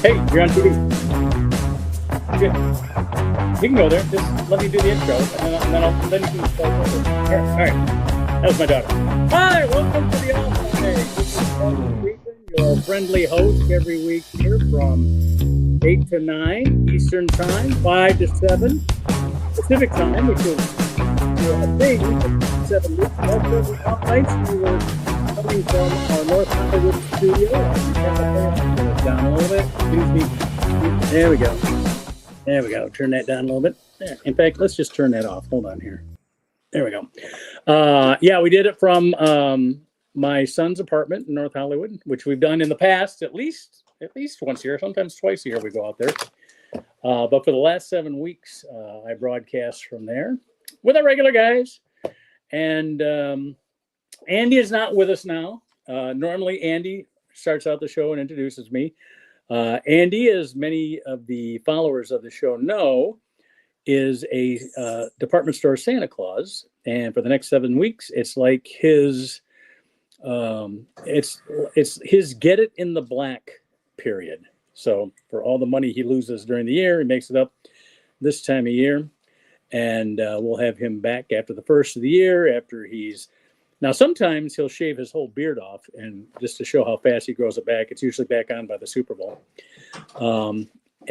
Hey, you're on TV. Good. You can go there. Just let me do the intro, and then you can start over. All right. That was my daughter. Hi, welcome to the Office. This is Mark Sweetman, your friendly host every week here from 8 to 9 Eastern Time, 5 to 7 Pacific Time, which is a thing, 7 weeks. Also, the off nights we were coming from our North Hollywood studio. Down a little bit. There we go. There we go. Turn that down a little bit. There. In fact, let's just turn that off. Hold on here. There we go. Yeah, we did it from my son's apartment in North Hollywood, which we've done in the past at least once a year, sometimes twice a year we go out there. But for the last 7 weeks, I broadcast from there with our regular guys. And Andy is not with us now. Normally, Andy starts out the show and introduces me. Andy, as many of the followers of the show know, is a department store Santa Claus. And for the next 7 weeks, it's like his it's his get it in the black period. So for all the money he loses during the year, he makes it up this time of year. And we'll have him back after the first of the year, after he's... Now, sometimes he'll shave his whole beard off, and just to show how fast he grows it back, it's usually back on by the Super Bowl. But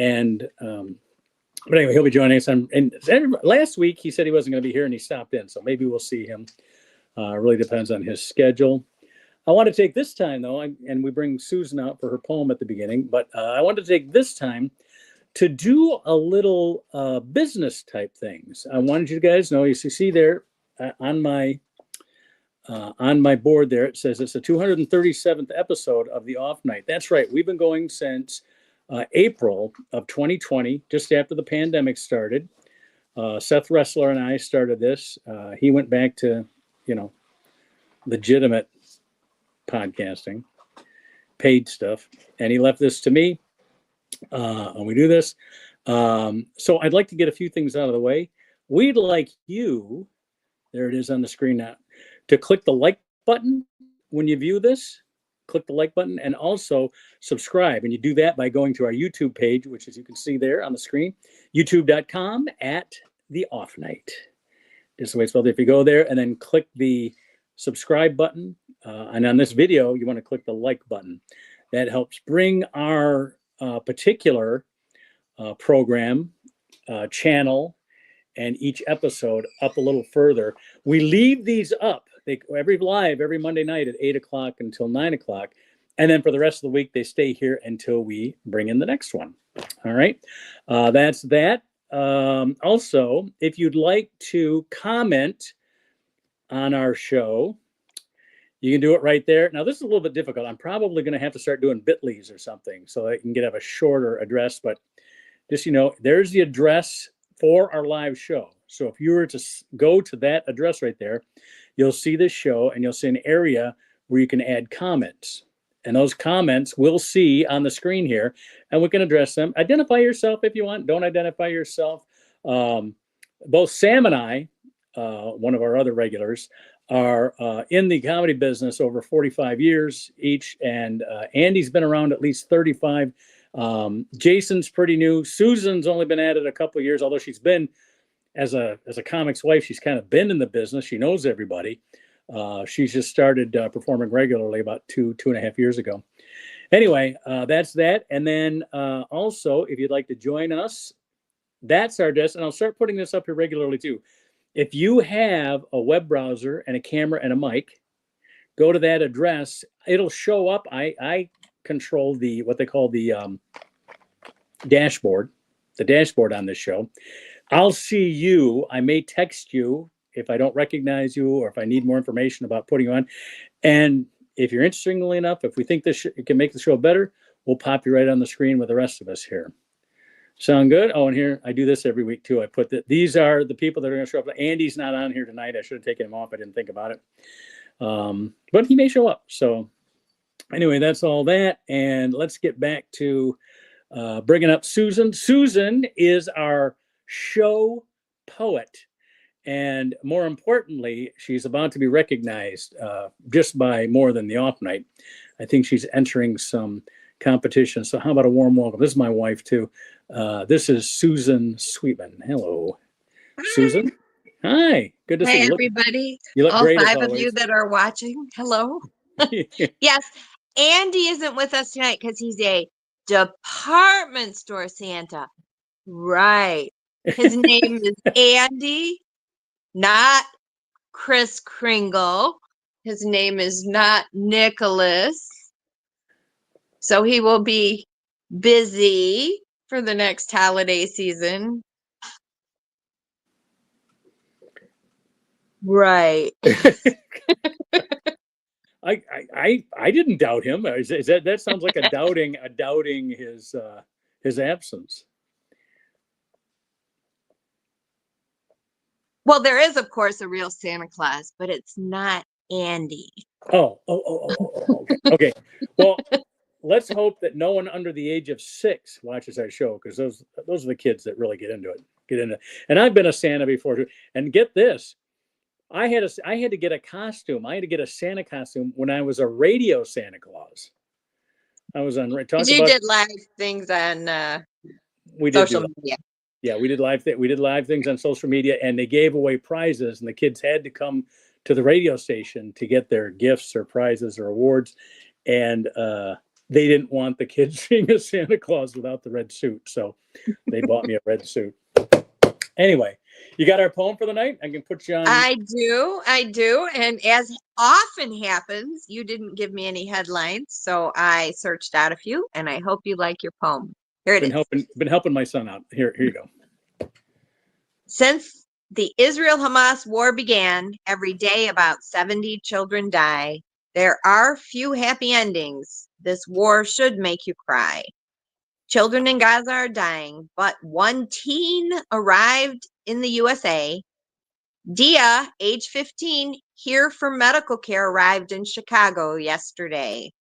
anyway, he'll be joining us. And last week, he said he wasn't going to be here, and he stopped in. So maybe we'll see him. Really depends on his schedule. I want to take this time, though, and we bring Susan out for her poem at the beginning, but I want to take this time to do a little business type things. I wanted you guys to know, you see there on my board there, it says it's the 237th episode of the Off Night. That's right. We've been going since April of 2020, just after the pandemic started. Seth Ressler and I started this. He went back to, legitimate podcasting, paid stuff, and he left this to me. And we do this. So I'd like to get a few things out of the way. We'd like you, there it is on the screen now, to click the like button when you view this. Click the like button and also subscribe. And you do that by going to our YouTube page, which, as you can see there on the screen, youtube.com/theoffnight. Just the way it's spelled. If you go there and then click the subscribe button, and on this video, you want to click the like button. That helps bring our particular program, channel, and each episode up a little further. We leave these up every Monday night at 8 o'clock until 9 o'clock. And then for the rest of the week, they stay here until we bring in the next one. All right. That's that. Also, if you'd like to comment on our show, you can do it right there. Now, this is a little bit difficult. I'm probably going to have to start doing bit.lys or something so I can have a shorter address. But just, there's the address for our live show. So if you were to go to that address right there, you'll see this show and you'll see an area where you can add comments. And those comments we'll see on the screen here, and we can address them. Identify yourself if you want. Don't identify yourself. Both Sam and I, one of our other regulars, are in the comedy business over 45 years each. And Andy's been around at least 35. Jason's pretty new. Susan's only been at it a couple of years, although she's been, as a comic's wife, she's kind of been in the business. She knows everybody. She's just started performing regularly about two and a half years ago. Anyway, that's that. And then also, if you'd like to join us, that's our desk. And I'll start putting this up here regularly too. If you have a web browser and a camera and a mic, go to that address. It'll show up. I control what they call the dashboard on this show. I'll see you. I may text you if I don't recognize you or if I need more information about putting you on. And if you're interestingly enough, if we think this can make the show better, we'll pop you right on the screen with the rest of us here. Sound good? Oh, and here, I do this every week too. I put these are the people that are going to show up. Andy's not on here tonight. I should have taken him off. I didn't think about it. But he may show up. So anyway, that's all that. And let's get back to bringing up Susan. Susan is our show poet. And more importantly, she's about to be recognized just by more than the Off Night. I think she's entering some competition. So how about a warm welcome? This is my wife too. This is Susan Sweetman. Hello, Susan. Hi, good to see you. Everybody. You look All great as 5 of you always. that are watching. Hello. Yes, Andy isn't with us tonight because he's a department store Santa. Right. His name is Andy, not Kris Kringle. His name is not Nicholas. So he will be busy for the next holiday season. Right. I didn't doubt him. Is that sounds like a doubting his absence. Well, there is, of course, a real Santa Claus, but it's not Andy. Oh. Okay. Well, let's hope that no one under the age of 6 watches our show, because those are the kids that really get into it. And I've been a Santa before too. And get this, I had to get a costume. I had to get a Santa costume when I was a radio Santa Claus. I was on. Did live things on social media. Yeah, we did live things on social media, and they gave away prizes, and the kids had to come to the radio station to get their gifts or prizes or awards, and they didn't want the kids seeing a Santa Claus without the red suit, so they bought me a red suit. Anyway, you got our poem for the night? I can put you on. I do. And as often happens, you didn't give me any headlines, so I searched out a few, and I hope you like your poem. Here it is. Been helping my son out. Here you go. Since the Israel-Hamas war began, every day about 70 children die. There are few happy endings. This war should make you cry. Children in Gaza are dying, but one teen arrived in the USA. Dia, age 15, here for medical care, arrived in Chicago yesterday.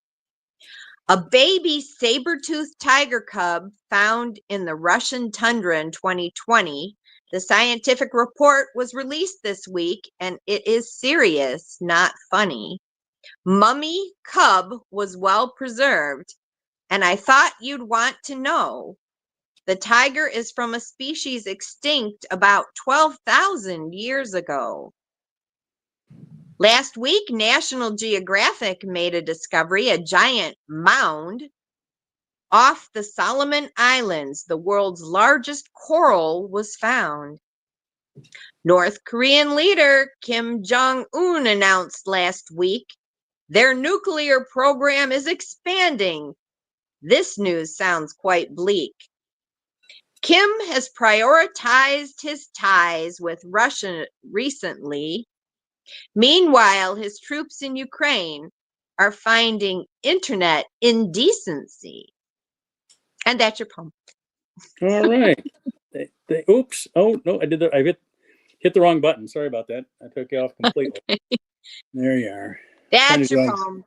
A baby saber-toothed tiger cub found in the Russian tundra in 2020. The scientific report was released this week, and it is serious, not funny. Mummy cub was well preserved, and I thought you'd want to know. The tiger is from a species extinct about 12,000 years ago. Last week, National Geographic made a discovery, a giant mound off the Solomon Islands. The world's largest coral was found. North Korean leader Kim Jong-un announced last week their nuclear program is expanding. This news sounds quite bleak. Kim has prioritized his ties with Russia recently. Meanwhile, his troops in Ukraine are finding internet indecency. And that's your poem. All right. Oops. Oh no, I hit the wrong button. Sorry about that. I took you off completely. Okay. There you are. That's your poem.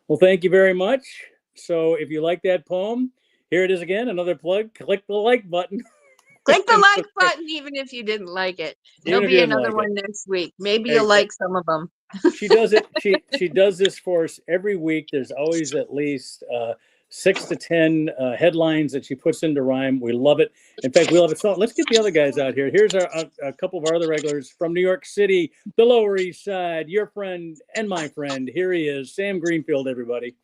Well, thank you very much. So if you like that poem, here it is again, another plug. Click the like button. Click the like button even if you didn't like it. There'll be another one next week. Maybe you'll like some of them. She does it. She does this for us every week. There's always at least 6 to 10 headlines that she puts into rhyme. We love it. In fact, we love it. So let's get the other guys out here. Here's a couple of our other regulars from New York City, the Lower East Side, your friend and my friend. Here he is, Sam Greenfield, everybody.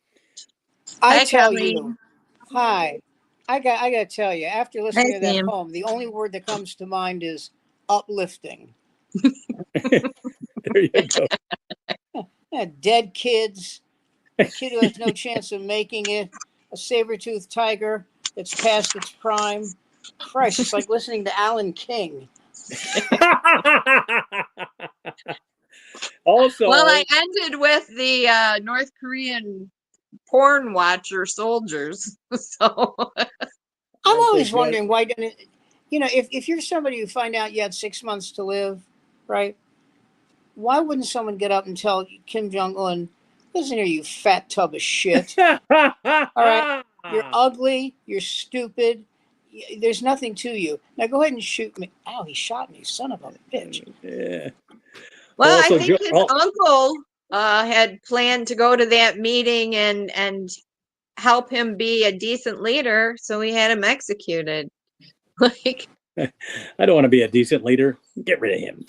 I tell you, hi. I got to tell you, after listening to that poem, the only word that comes to mind is uplifting. There you go. Dead kids, a kid who has no chance of making it, a saber-toothed tiger that's past its prime. Christ, it's like listening to Alan King. Also, well, I ended with the North Korean porn watcher soldiers. So I'm always wondering why didn't it, if you're somebody who find out you had 6 months to live, right? Why wouldn't someone get up and tell Kim Jong-un, listen here, you fat tub of shit. All right, you're ugly, you're stupid, there's nothing to you. Now go ahead and shoot me. Ow, he shot me, son of a bitch. Yeah. Well, I think his uncle had planned to go to that meeting and help him be a decent leader, so he had him executed. Like, I don't want to be a decent leader. Get rid of him.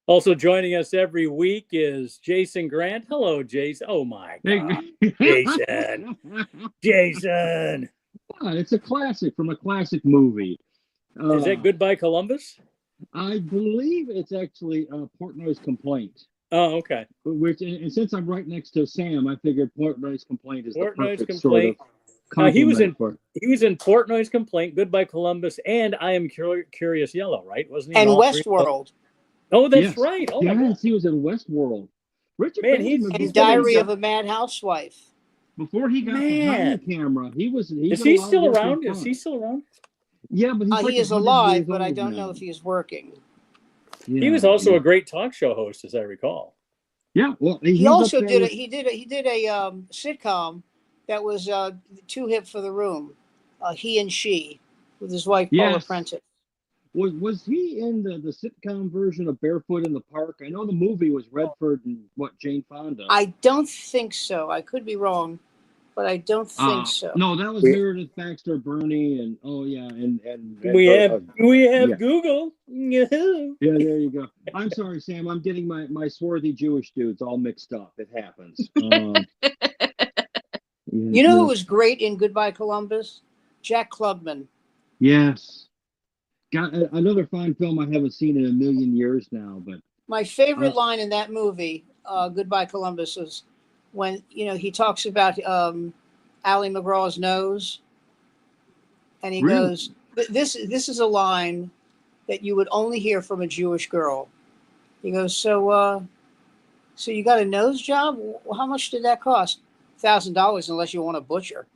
Also joining us every week is Jason Grant. Hello, Jason. Oh my God, Jason. Jason. It's a classic from a classic movie. Is that Goodbye Columbus? I believe it's actually Portnoy's Complaint. Oh, okay. Which, and since I'm right next to Sam, I figured Portnoy's Complaint is Portnoy's the perfect Complaint. sort of He was for. in Portnoy's Complaint, Goodbye Columbus, and I Am Curious Yellow, right? Wasn't he? And in all three? Westworld. Oh, that's Yes. right. Oh my Yes, God. he was in Westworld. Richard Man, Benjamin, he's And been in Diary some- of a Mad Housewife. before he got behind the camera, he's Is done he a lot of still work in around? Is front. he still around? Yeah, but he's like He is 100 alive, years but I old don't now. know if he is working. Yeah, He was also yeah. a great talk show host, as I recall. Yeah, well, He he's also up there did with- he did a sitcom that was too hip for the room. He and She, with his wife Paula Yes. Prentice. Was he in the sitcom version of Barefoot in the Park? I know the movie was Redford and Jane Fonda. I don't think so. I could be wrong, but I don't think so. No, that was We- Meredith Baxter Burney, and and We have yeah. Google. Yeah, there you go. I'm sorry, Sam. I'm getting my swarthy Jewish dudes all mixed up. It happens. You know who was great in Goodbye Columbus? Jack Klugman. Yes. Got another fine film I haven't seen in a million years now, but My favorite line in that movie, Goodbye Columbus, is when he talks about Ally McGraw's nose, and he Really? goes, "This is a line that you would only hear from a Jewish girl." He goes, "So you got a nose job? Well, how much did that cost? $1,000, unless you want a butcher."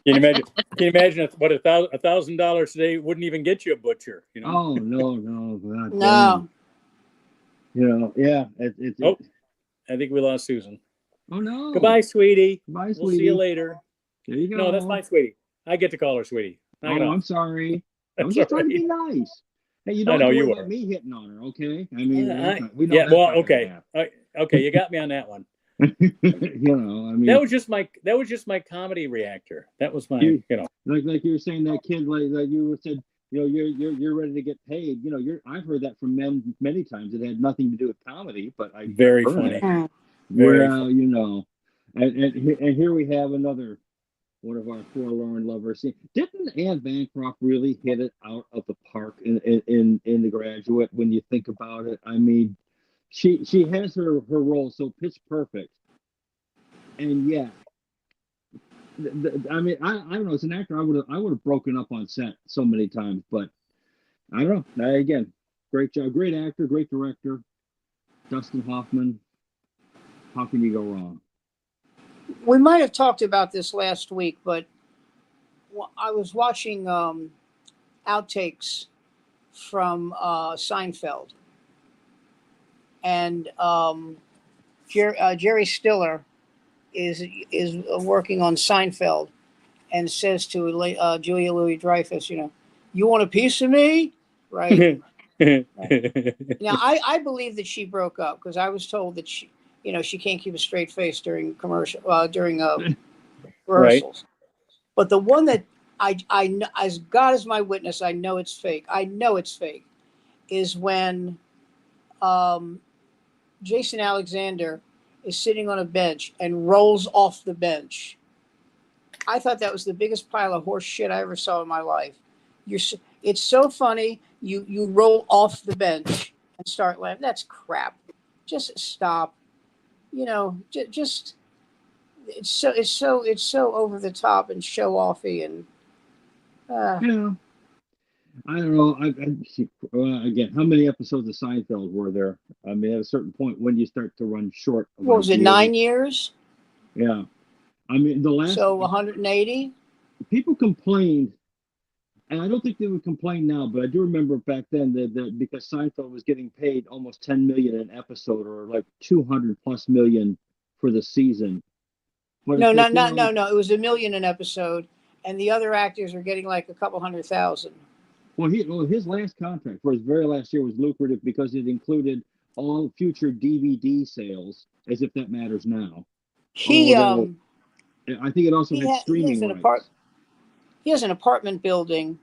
Can you imagine what $1,000 today wouldn't even get you a butcher? You know. oh no, God, No, yeah. Oh. I think we lost Susan. Oh no. Goodbye, sweetie. Goodbye, We'll sweetie. see you later. There you go. No, that's my sweetie. I get to call her sweetie. Knock it Oh, off. I'm sorry. I was That's just trying to all be nice. Hey, you I don't know worry you about were. me hitting on her, okay? I mean, we know Yeah. that's Well, not gonna okay. happen. Okay, you got me on that one. I mean, That was just my comedy reactor. That was my like you were saying, that kid, like you said, you're ready to get paid. I've heard that from men many times. It had nothing to do with comedy, but I very heard funny. it. Very Well, and here we have another one of our forlorn lovers. Didn't Anne Bancroft really hit it out of the park in The Graduate? When you think about it, I mean, she has her role so pitch perfect, and yeah, I mean, I don't know. As an actor, I would have broken up on set so many times, but I don't know. Again, great job, great actor, great director, Dustin Hoffman. How can you go wrong? we might have talked about this last week, but I was watching outtakes from Seinfeld, and Jerry Stiller is working on Seinfeld, and says to Julia Louis-Dreyfus, "You want a piece of me?" Right? Now, I believe that she broke up, because I was told that she can't keep a straight face during rehearsals. But the one that I know, as God is my witness, I know it's fake. I know it's fake. Is when Jason Alexander is sitting on a bench and rolls off the bench. I thought that was the biggest pile of horse shit I ever saw in my life. It's so funny. You roll off the bench and start laughing. That's crap. Just stop. Just it's so over the top and show offy, and I don't know. Again, how many episodes of Seinfeld were there? I mean, at a certain point, when you start to run short of what was it, ideas. 9 years? Yeah, I mean, the last. So 180. People complained, and I don't think they would complain now, but I do remember back then that because Seinfeld was getting paid almost $10 million an episode, or like 200+ million for the season. But No, it's like, no. It was $1 million an episode, and the other actors are getting like a couple $100,000. Well, his last contract for his very last year was lucrative because it included all future DVD sales, as if that matters now. He Although I think it also he had has streaming an rights. he has an apartment building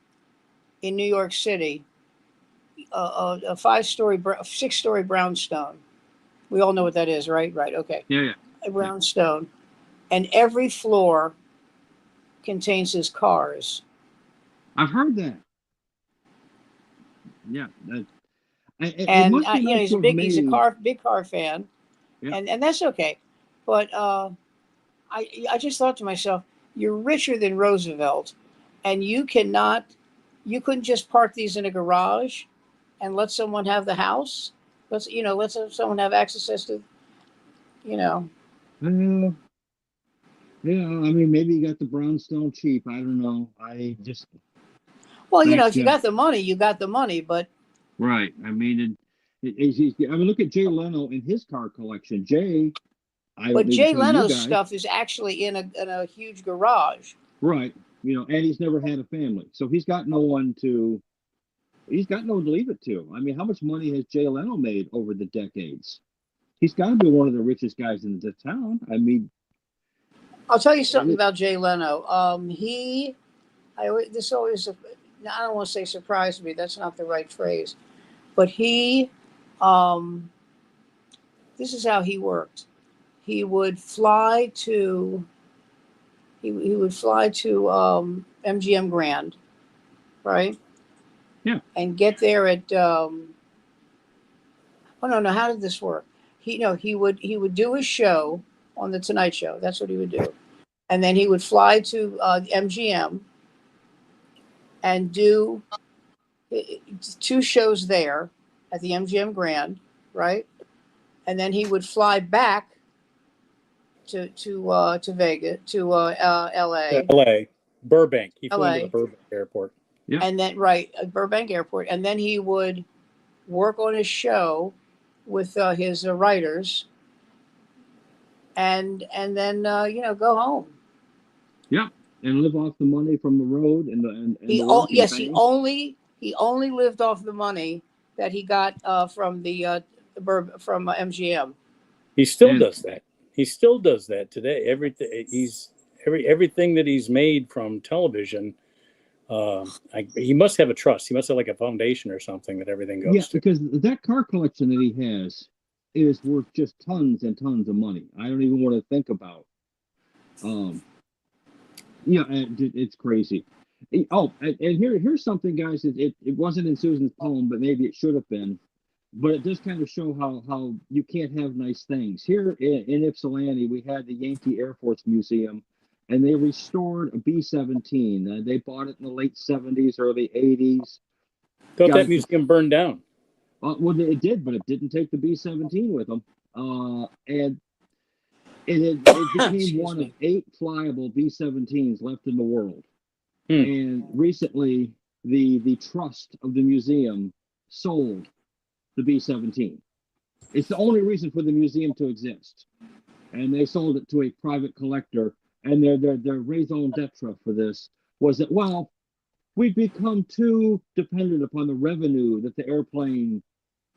in New York City, a 6-story brownstone. We all know what that is, right? Right. Okay. Yeah. A brownstone, and every floor contains his cars. I've heard that. Yeah. It And must be nice to have he's a made. big car fan, Yeah. and that's okay. But I just thought to myself, you're richer than Roosevelt, and you couldn't just park these in a garage and let someone have the house. Let's have someone have access to, you know. Uh, yeah, I mean, maybe you got the brownstone cheap. I don't know. I just Well, back if you got the money, you got the money. But right. I mean, I mean, look at Jay Leno and his car collection. Jay, I don't need to Jay tell you Leno's guys, stuff is actually in a huge garage. right? And he's never had a family, so he's got no one to. He's got no one to leave it to. I mean, how much money has Jay Leno made over the decades? He's got to be one of the richest guys in the town. I mean, I'll tell you something about Jay Leno. This always, I don't want to say surprised me. That's not the right phrase. But um, this is how he worked. He would fly to, he would fly to MGM Grand, right? yeah. And get there at, oh no, how did this work? He would do a show on the Tonight Show. That's what he would do. And then he would fly to MGM and do 2 shows there at the MGM Grand, right? And then he would fly back to Vegas, to L.A. L.A. Burbank. He flew into the L.A. Burbank airport. Yeah. And then right at Burbank Airport, and then he would work on his show with his writers, and then go home. Yeah, and live off the money from the road and the work and He bank. only lived off the money that he got from MGM. He still does that. He still does that today. Everything that he's made from television. He must have a trust. He must have like a foundation or something that everything goes to. Because that car collection that he has is worth just tons and tons of money. I don't even want to think about. It's crazy. And here's something, guys. It wasn't in Susan's poem, but maybe it should have been. But it does kind of show how you can't have nice things. Here in Ypsilanti, we had the Yankee Air Force Museum, and they restored a B-17. They bought it in the late 70s, early 80s. Thought that museum burned down. Well, it did, but it didn't take the B-17 with them. And it became one of 8 flyable B-17s left in the world. And recently, the trust of the museum sold the B-17. It's the only reason for the museum to exist. And they sold it to a private collector. And their raison d'etre for this was that, well, we've become too dependent upon the revenue that the airplane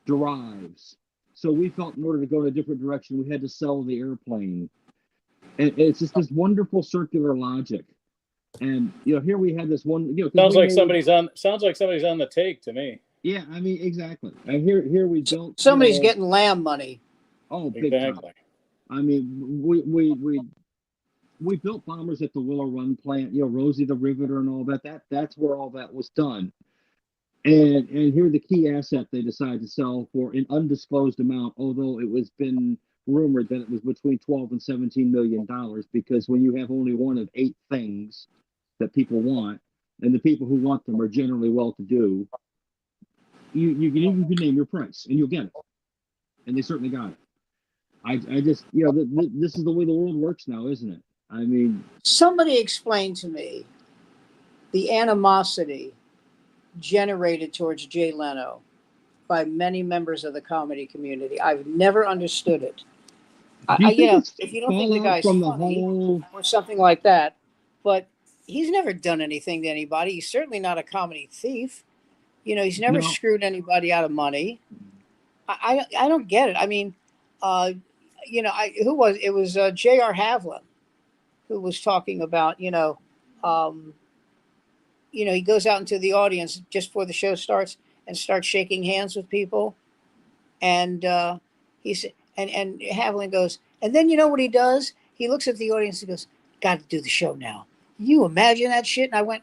derives. So we felt in order to go in a different direction, we had to sell the airplane. And it's just this wonderful circular logic. And here we had this one. Sounds like somebody's on the take to me. Yeah, I mean, exactly. And here we built. Somebody's getting lamb money. Oh, big time. I mean, we built bombers at the Willow Run plant. Rosie the Riveter and all that. That's where all that was done. And here the key asset they decided to sell for an undisclosed amount, although it was been rumored that it was between $12 and $17 million, because when you have only one of 8 things that people want, and the people who want them are generally well-to-do, you can name your price and you'll get it. And they certainly got it. I just, this is the way the world works now, isn't it? I mean, somebody explained to me the animosity generated towards Jay Leno by many members of the comedy community. I've never understood it. If you don't think the guy's funny or something like that, but he's never done anything to anybody. He's certainly not a comedy thief. He's never screwed anybody out of money. I don't get it. I mean, you know, it was J.R. Havlin who was talking about, he goes out into the audience just before the show starts and starts shaking hands with people. And he said, and Havlin goes, and then you know what he does? He looks at the audience and goes, "Got to do the show now." You imagine that shit? And I went,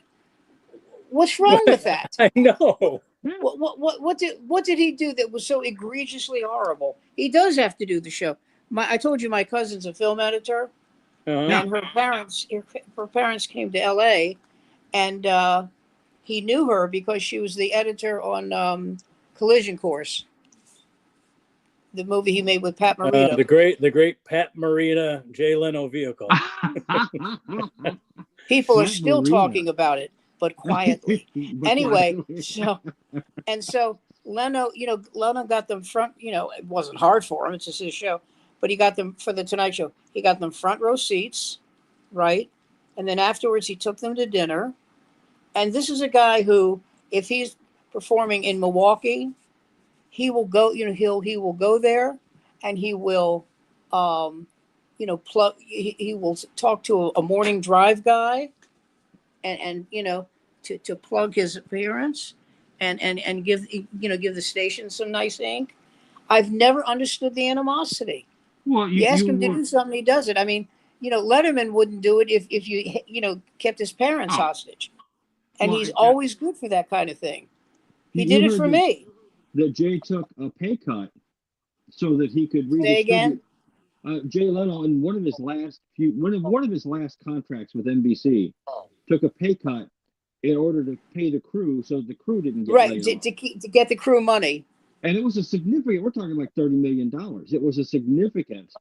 "What's wrong with that?" I know. What did he do that was so egregiously horrible? He does have to do the show. I told you my cousin's a film editor, and her parents came to L.A. and he knew her because she was the editor on Collision Course, the movie he made with Pat Morita. The great Pat Morita, Jay Leno vehicle. People are still talking about it, but quietly. Anyway, so Leno, Leno got them front. It wasn't hard for him; it's just his show. But he got them for the Tonight Show. He got them front row seats, right? And then afterwards, he took them to dinner. And this is a guy who, if he's performing in Milwaukee, he will go. He will go there, and he will, plug. He will talk to a morning drive guy, and to plug his appearance, and give the station some nice ink. I've never understood the animosity. Well, you ask him to do something, he does it. I mean, Letterman wouldn't do it if you kept his parents hostage. And he's always good for that kind of thing. He did it for me. That Jay took a pay cut so that he could Say again? Jay Leno, in one of his last contracts with NBC, took a pay cut in order to pay the crew so the crew didn't get laid off. To get the crew money. And it was a significant, we're talking like $30 million. It was a significant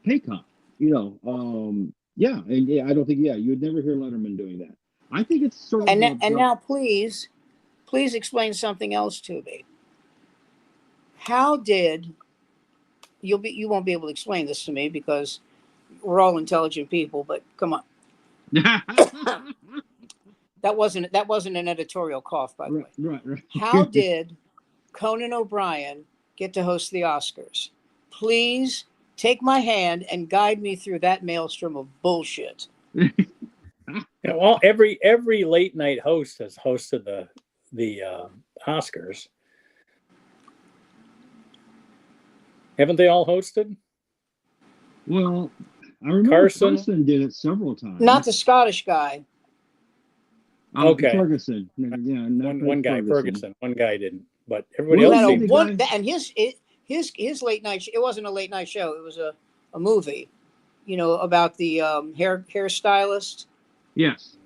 pay cut, I don't think, you'd never hear Letterman doing that. I think it's sort of. And now please explain something else to me. How did, you won't be able to explain this to me because we're all intelligent people, but come on. That wasn't an editorial cough, by the way. Right. How did Conan O'Brien get to host the Oscars? Please take my hand and guide me through that maelstrom of bullshit. Well, every late night host has hosted the Oscars. Haven't they all hosted? Well, I remember Carson did it several times. Not the Scottish guy. Okay. Ferguson. One guy, Ferguson. One guy didn't, but everybody else seemed to. And his late night. It wasn't a late night show. It was a movie, about the hairstylist. Yes.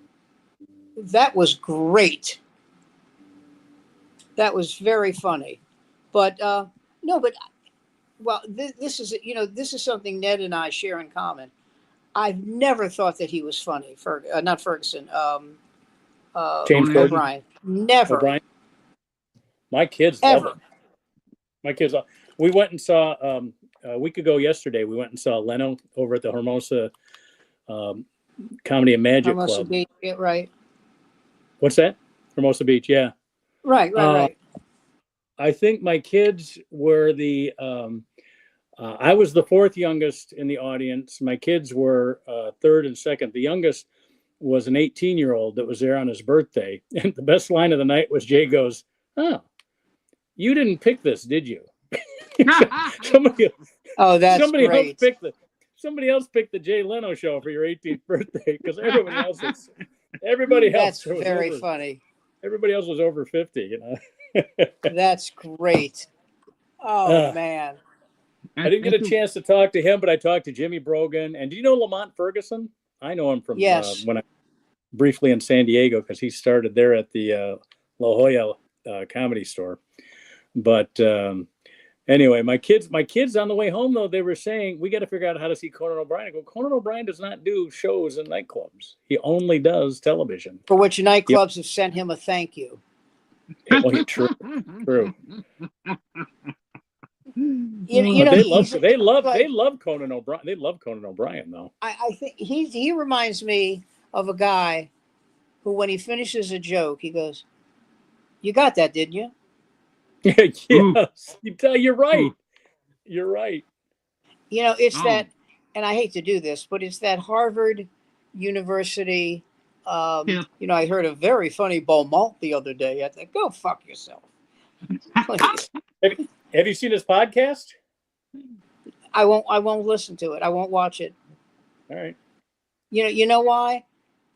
That was great. That was very funny, but this is something Ned and I share in common. I've never thought that he was funny. Not Ferguson. James O'Brien. Never. O'Brien. My kids love him. My kids. We went and saw a week ago yesterday. We went and saw Leno over at the Hermosa Comedy and Magic Hermosa Club. Beach, yeah, right. What's that? Hermosa Beach, yeah. Right. I think my kids were I was the fourth youngest in the audience. My kids were third and second. The youngest was an 18-year-old that was there on his birthday. And the best line of the night was Jay goes, "Oh, you didn't pick this, did you?" Somebody great. Somebody else picked the Jay Leno show for your 18th birthday because everybody else. That's very funny. Everybody else was over 50, That's great. Oh man. I didn't get a chance to talk to him, but I talked to Jimmy Brogan. And do you know Lamont Ferguson? I know him from when I briefly in San Diego because he started there at the La Jolla Comedy Store. But anyway, my kids on the way home, though, they were saying, we got to figure out how to see Conan O'Brien. I go, Conan O'Brien does not do shows in nightclubs. He only does television. For which nightclubs have sent him a thank you. Well, true. They love Conan O'Brien. They love Conan O'Brien, though. I think he reminds me of a guy who, when he finishes a joke, he goes, "You got that, didn't you?" Yes, you're right. You're right. You know, it's Oh. that, and I hate to do this, but it's that Harvard University. Yeah. You know, I heard a very funny Beaumont the other day. I think, go fuck yourself, please. Have you seen his podcast? I won't. I won't listen to it. I won't watch it. All right. You know. You know why?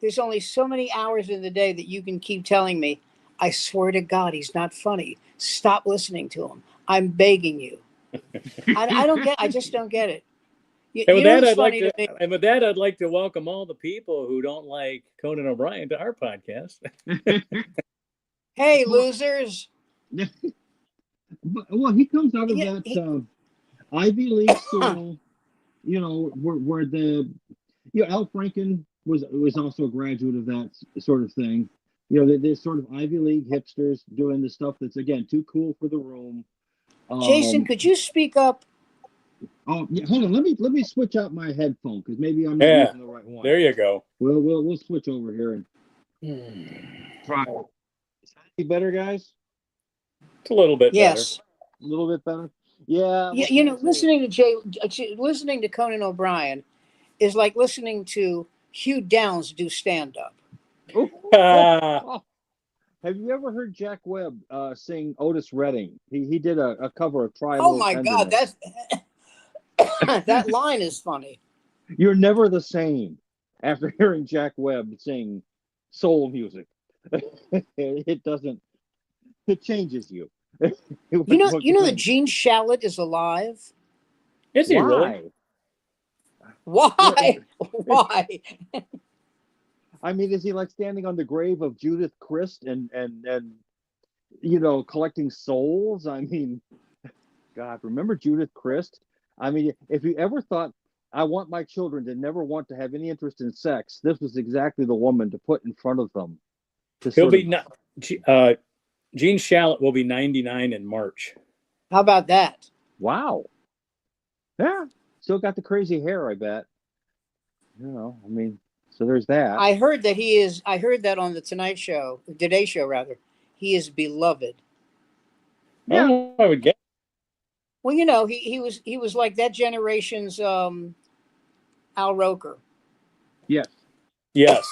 There's only so many hours in the day that you can keep telling me, I swear to God, he's not funny. Stop listening to him. I'm begging you. I don't get. I just don't get it. And with You know that, what's I'd like funny to. to me? And with that, I'd like to welcome all the people who don't like Conan O'Brien to our podcast. Hey, Well- losers. Well, he comes out of Yeah, that Ivy League school, you know, where the Al Franken was also a graduate of that sort of thing. You know, there's sort of Ivy League hipsters doing the stuff that's again too cool for the room. Jason, could you speak up? Oh, yeah, hold on. Let me switch out my headphone because maybe I'm not Yeah, using the right one. there you go. We'll switch over here and try. Is that any better, guys? It's a little bit Yes. A little bit better. Yeah. Yeah, what you can know, I say? listening to Conan O'Brien is like listening to Hugh Downs do stand up. Oh, better. oh. Have you ever heard Jack Webb sing Otis Redding? He did a cover of Try a Oh Little my God, Tenderness. that line is funny. You're never the same after hearing Jack Webb sing soul music. It doesn't. It changes you. You know that Gene Shalit is alive. Is he really? Why? Why? Why? I mean, is he like standing on the grave of Judith Christ and you know, collecting souls? I mean, God, remember Judith Christ? I mean, if you ever thought I want my children to never want to have any interest in sex, this was exactly the woman to put in front of them. He'll be not. Gene Shalit will be 99 in March. How about that? Wow. Yeah. Still got the crazy hair, I bet. You know, I mean, so there's that. I heard that he is. I heard that on the Tonight Show, Today Show rather. He is beloved. Yeah. Oh, I would get. Well, you know, he was like that generation's Al Roker. Yes. Yes.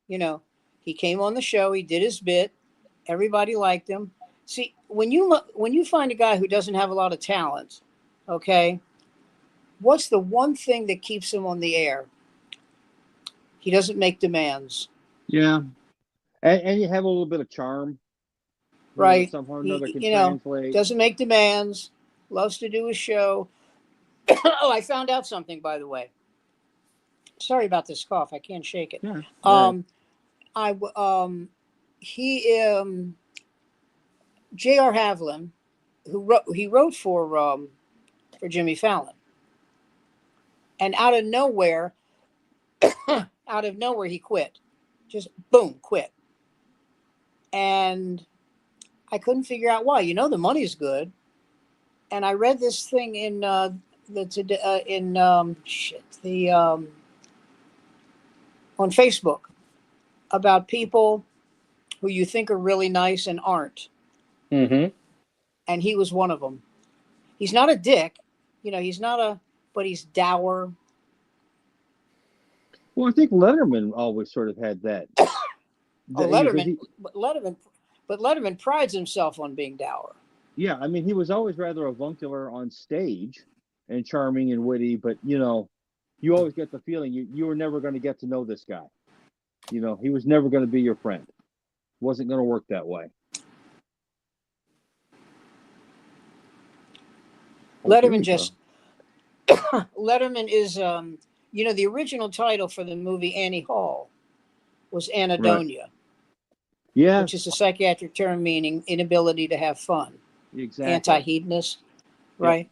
You know, he came on the show, he did his bit, everybody liked him. See, when you find a guy who doesn't have a lot of talent, okay, what's the one thing that keeps him on the air? He doesn't make demands. Yeah. And you have a little bit of charm. Right. Somehow or another can You know, translate. doesn't make demands, loves to do a show. Oh, I found out something, by the way. Sorry about this cough. I can't shake it. Yeah. J.R. Havlin, he wrote for Jimmy Fallon, and out of nowhere, he quit. Just boom, quit. And I couldn't figure out why. You know, the money's good. And I read this thing in on Facebook about people who you think are really nice and aren't. Mm-hmm. And he was one of them. He's not a dick, you know. But he's dour. Well, I think Letterman always sort of had that. Letterman, but Letterman prides himself on being dour. Yeah, I mean, he was always rather avuncular on stage and charming and witty, but you know, you always get the feeling you were never going to get to know this guy. You know, he was never going to be your friend. Wasn't going to work that way. Letterman is, you know, the original title for the movie Annie Hall was Anhedonia, Right. Yeah, which is a psychiatric term meaning inability to have fun, exactly. anti-hedonist, right?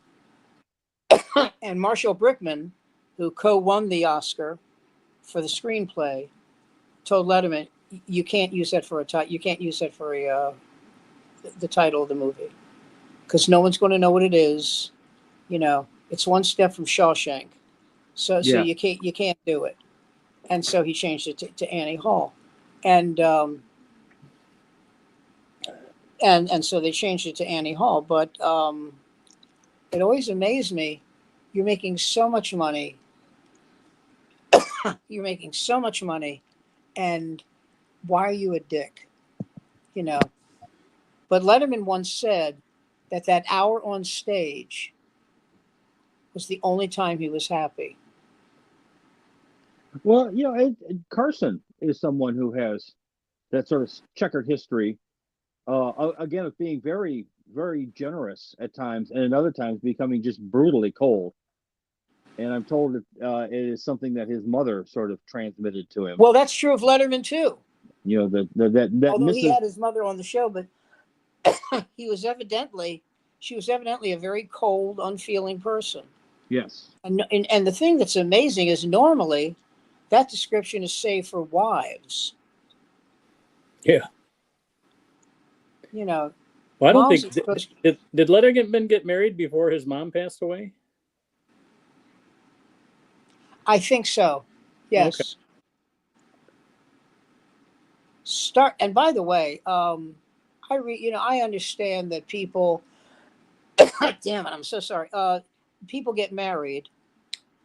And Marshall Brickman, who co-won the Oscar for the screenplay, told Letterman, "You can't use that for a You can't use that for the title of the movie, because no one's going to know what it is. You know, it's one step from Shawshank, so Yeah. you can't do it." And so he changed it to Annie Hall, and and so they changed it to Annie Hall. But it always amazed me. You're making so much money. You're making so much money, and why are you a dick? You know. But Letterman once said that hour on stage was the only time he was happy. Well, Carson is someone who has that sort of checkered history. Again, of being very, very generous at times, and at other times becoming just brutally cold. And I'm told that it is something that his mother sort of transmitted to him. Well, that's true of Letterman too. You know, that Although he Mrs. had his mother on the show, but she was evidently a very cold, unfeeling person. Yes. And the thing that's amazing is normally that description is saved for wives. Yeah. You know. Well, I don't moms think are supposed did Letterman get married before his mom passed away? I think so. Yes. Okay. And by the way, I understand that people damn it, I'm so sorry. People get married,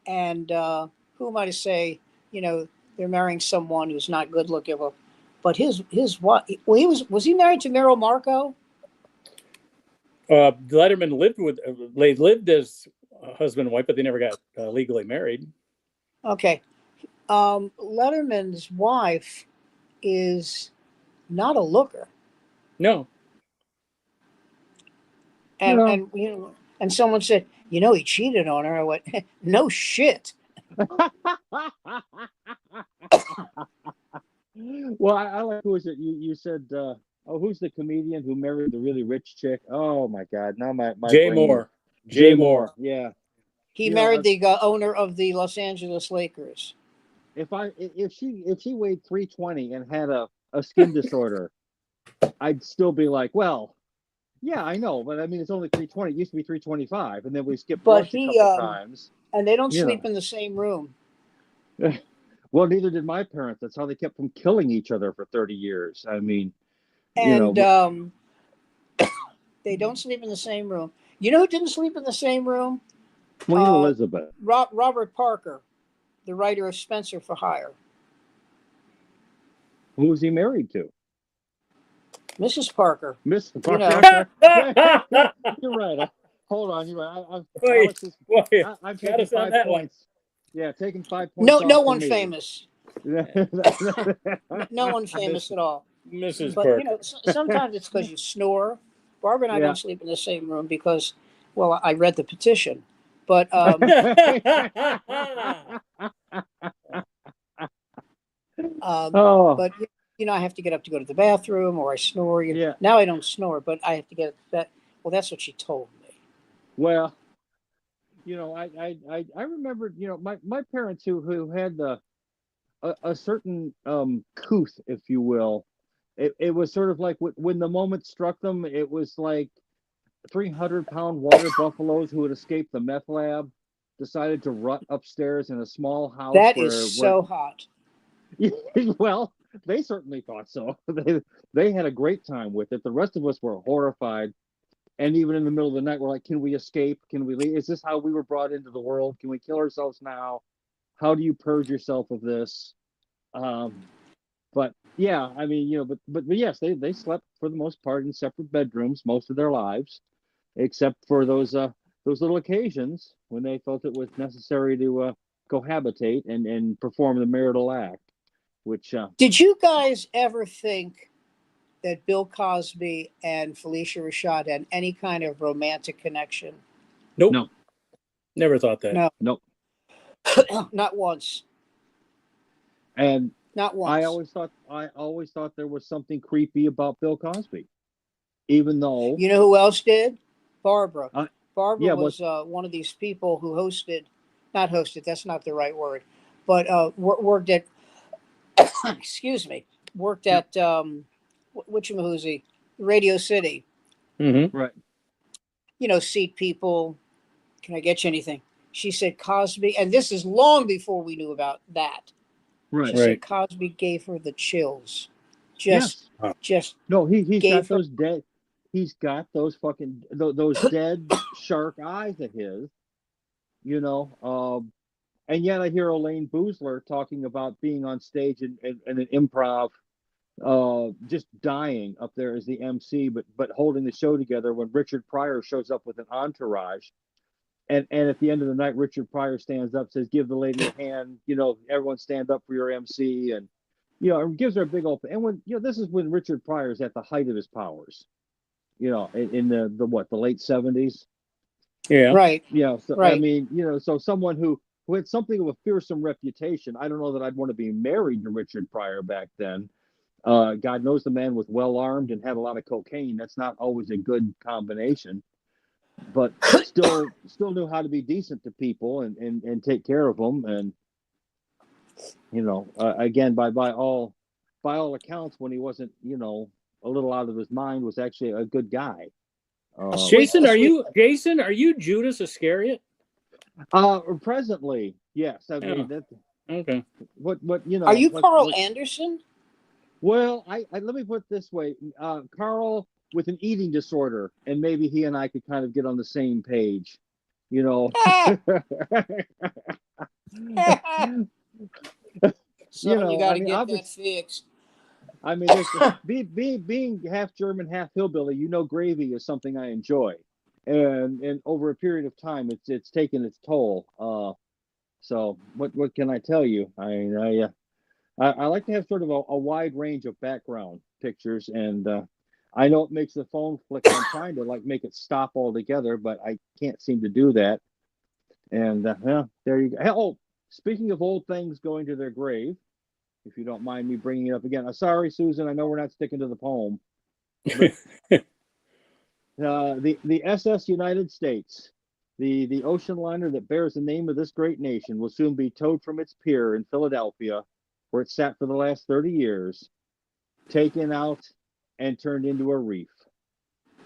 and who am I to say, they're marrying someone who's not good looking. But his what? Well, was he married to Meryl Marco? Letterman lived as husband and wife, but they never got legally married. Okay. Letterman's wife is not a looker. No. And someone said, he cheated on her. I went, no shit. Well, I like, who is it? You said, who's the comedian who married the really rich chick? Oh my God! Now my Jay brain. Moore. Jay Moore. Yeah. He married the owner of the Los Angeles Lakers. If she weighed 320 and had a skin disorder, I'd still be like, well, yeah, I know, but I mean, it's only 320. It used to be 325, and then we skipped lunch a couple times. And they don't sleep in the same room. Well, neither did my parents. That's how they kept from killing each other for 30 years. I mean, and they don't sleep in the same room. You know who didn't sleep in the same room? Queen Elizabeth. Robert Parker, the writer of Spencer for Hire. Who was he married to? Mrs. Parker. Mrs. Parker. You're right. Hold on. You're right. I'm taking 5 points. Yeah, taking 5 points. No one famous. No one famous at all. Mrs. Parker. But sometimes it's because you snore. Barbara and I don't sleep in the same room because, well, I read the petition. But but I have to get up to go to the bathroom, or I snore. Now I don't snore, but I have to get that. Well, that's what she told me. Well, I remember, my parents who had a certain couth, if you will. It was sort of like when the moment struck them, it was like 300-pound water buffaloes who had escaped the meth lab decided to rut upstairs in a small house. That is so hot. Well, they certainly thought so. They had a great time with it. The rest of us were horrified. And even in the middle of the night, we're like, can we escape? Can we leave? Is this how we were brought into the world? Can we kill ourselves now? How do you purge yourself of this? But yeah, I mean, but yes, they slept for the most part in separate bedrooms most of their lives, except for those little occasions when they felt it was necessary to cohabitate and perform the marital act. Which did you guys ever think that Bill Cosby and Felicia Rashad had any kind of romantic connection? Nope. No. Never thought that. No. Nope. Not once. And not once. I always thought there was something creepy about Bill Cosby, even though. You know who else did? Barbara. Barbara was one of these people who not hosted. That's not the right word, but worked at. Excuse me. Worked at whatchamahoozy, Radio City. Mm-hmm. Right. Seat people. Can I get you anything? She said Cosby, and this is long before we knew about that. Right. She said Cosby gave her the chills. Just no, he got those dead. he's got those fucking those dead shark eyes of his, you know. And yet I hear Elaine Boozler talking about being on stage in an improv, just dying up there as the MC, but holding the show together when Richard Pryor shows up with an entourage. And at the end of the night, Richard Pryor stands up, says, "Give the lady a hand, you know, everyone stand up for your MC," and you know, and gives her a big old. And when you know, this is when Richard Pryor is at the height of his powers, you know, in the late 70s. Yeah. Right. Yeah, so I Right. mean, you know, so someone who had something of a fearsome reputation. I don't know that I'd want to be married to Richard Pryor back then. God knows the man was well armed and had a lot of cocaine. That's not always a good combination, but still knew how to be decent to people and take care of them. And you know, again, by all accounts, when he wasn't, you know, a little out of his mind, was actually a good guy. Jason, are you Judas Iscariot? Presently, yes. I mean, Yeah. that Okay. what you know. Are you Carl what, Anderson? Well, I let me put it this way. Carl with an eating disorder, and maybe he and I could kind of get on the same page, you know. So You know, you got I to mean, get that fixed. I mean, being half German, half hillbilly, you know, gravy is something I enjoy, and over a period of time, it's taken its toll. So what can I tell you? I like to have sort of a wide range of background pictures, and I know it makes the phone flick. I'm trying to like make it stop altogether, but I can't seem to do that. And well, there you go. Oh, speaking of old things going to their grave, if you don't mind me bringing it up again. Sorry, Susan, I know we're not sticking to the poem, but the SS United States, the ocean liner that bears the name of this great nation, will soon be towed from its pier in Philadelphia, where it sat for the last 30 years, taken out and turned into a reef.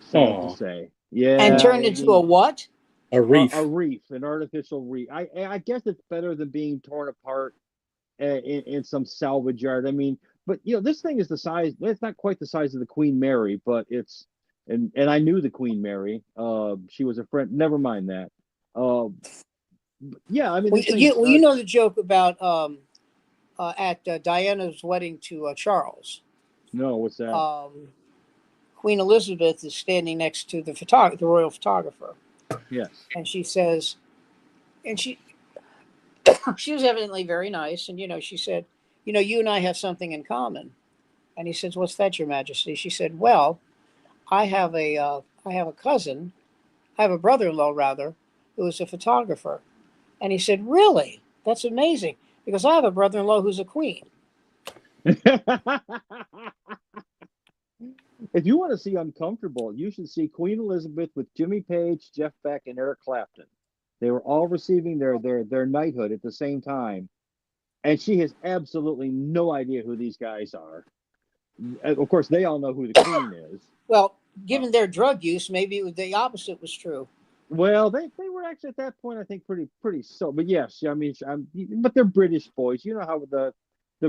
Sad to say. Yeah. And turned into a what? A reef. A reef, an artificial reef. I guess it's better than being torn apart in some salvage yard. I mean, but you know, this thing is the size. It's not quite the size of the Queen Mary, but it's and I knew the Queen Mary. She was a friend. Never mind that. Yeah, I mean, Well, this thing, you know the joke about at Diana's wedding to Charles. no, what's that? Queen Elizabeth is standing next to the royal photographer, Yes. and she says, and she was evidently very nice, and you know, she said, you know, you and I have something in common. And he says, "What's that, Your Majesty?" She said, "Well, I have a cousin, I have a brother-in-law rather, who is a photographer." And he said, "Really? That's amazing, because I have a brother-in-law who's a queen." If you want to see uncomfortable, you should see Queen Elizabeth with Jimmy Page, Jeff Beck, and Eric Clapton. They were all receiving their knighthood at the same time, and she has absolutely no idea who these guys are. Of course, they all know who the Queen is. Well, given their drug use, maybe the opposite was true. Well, they were actually at that point, I think, pretty so. But yes, I mean, but they're British boys. You know how the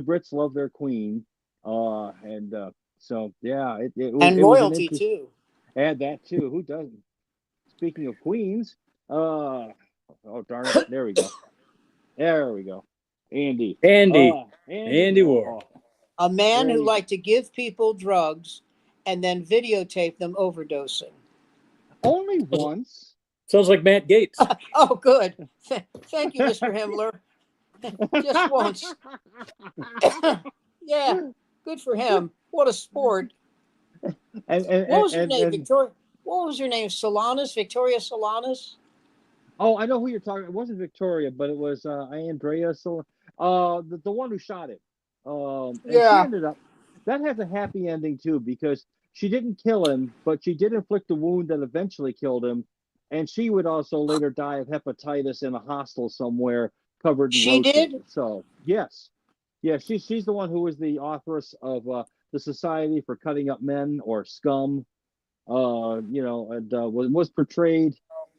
Brits love their Queen, and so yeah, And it royalty too. Add that too. Who doesn't? Speaking of queens, oh darn it, there we go. Andy Warhol. A man There who you- liked to give people drugs and then videotape them overdosing. Only once. Sounds like Matt Gates. Oh, good. Thank you, Mr. Himmler. Just once. Yeah, good for him. What a sport. And What was her name? Victoria. What was her name? Solanas? Victoria Solanas? Oh, I know who you're talking. It wasn't Victoria, but it was Andrea. The one who shot him. And she ended up. That has a happy ending too, because she didn't kill him, but she did inflict a wound that eventually killed him, and she would also later die of hepatitis in a hostel somewhere, covered in She roasting. did? So yes, she's the one who was the authoress of the Society for Cutting Up Men, or Scum. You know, and was portrayed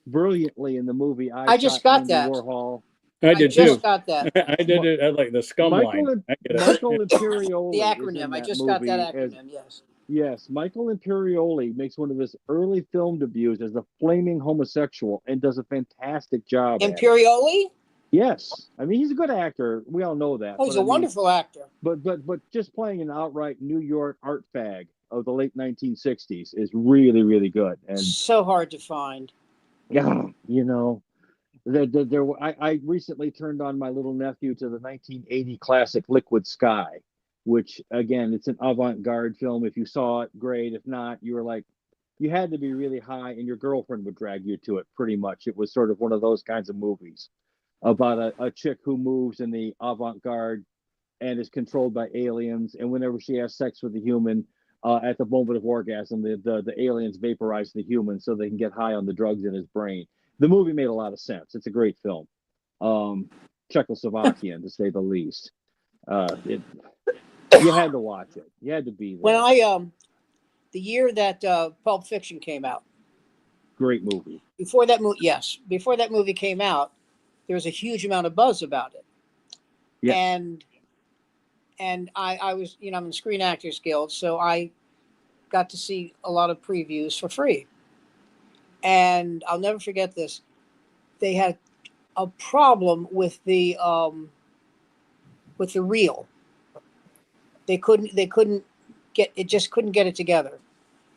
brilliantly in the movie I just got Andy that. Warhol. I did just too. got that. I did it. I like the scum line. I get it. Michael Imperioli. The acronym. I just got that acronym, yes. Yes, Michael Imperioli makes one of his early film debuts as a flaming homosexual and does a fantastic job at it. Imperioli? Yes, I mean he's a good actor. We all know that. Oh, he's But a I mean, wonderful actor. but just playing an outright New York art fag of the late 1960s is really really good. And So hard to find. yeah, you know, I recently turned on my little nephew to the 1980 classic Liquid Sky, which again, it's an avant-garde film. If you saw it, great. If not, you were like, you had to be really high, and your girlfriend would drag you to it. Pretty much, it was sort of one of those kinds of movies about a chick who moves in the avant-garde and is controlled by aliens, and whenever she has sex with a human. At the moment of orgasm, the aliens vaporize the human so they can get high on the drugs in his brain. The movie made a lot of sense. It's a great film. Czechoslovakian, to say the least. You had to watch it. You had to be there. When the year that Pulp Fiction came out, Great movie. before that movie came out, there was a huge amount of buzz about it. Yeah. And I was, I'm in the Screen Actors Guild, so I got to see a lot of previews for free. And I'll never forget this. They had a problem with the reel. They couldn't get it, just couldn't get it together.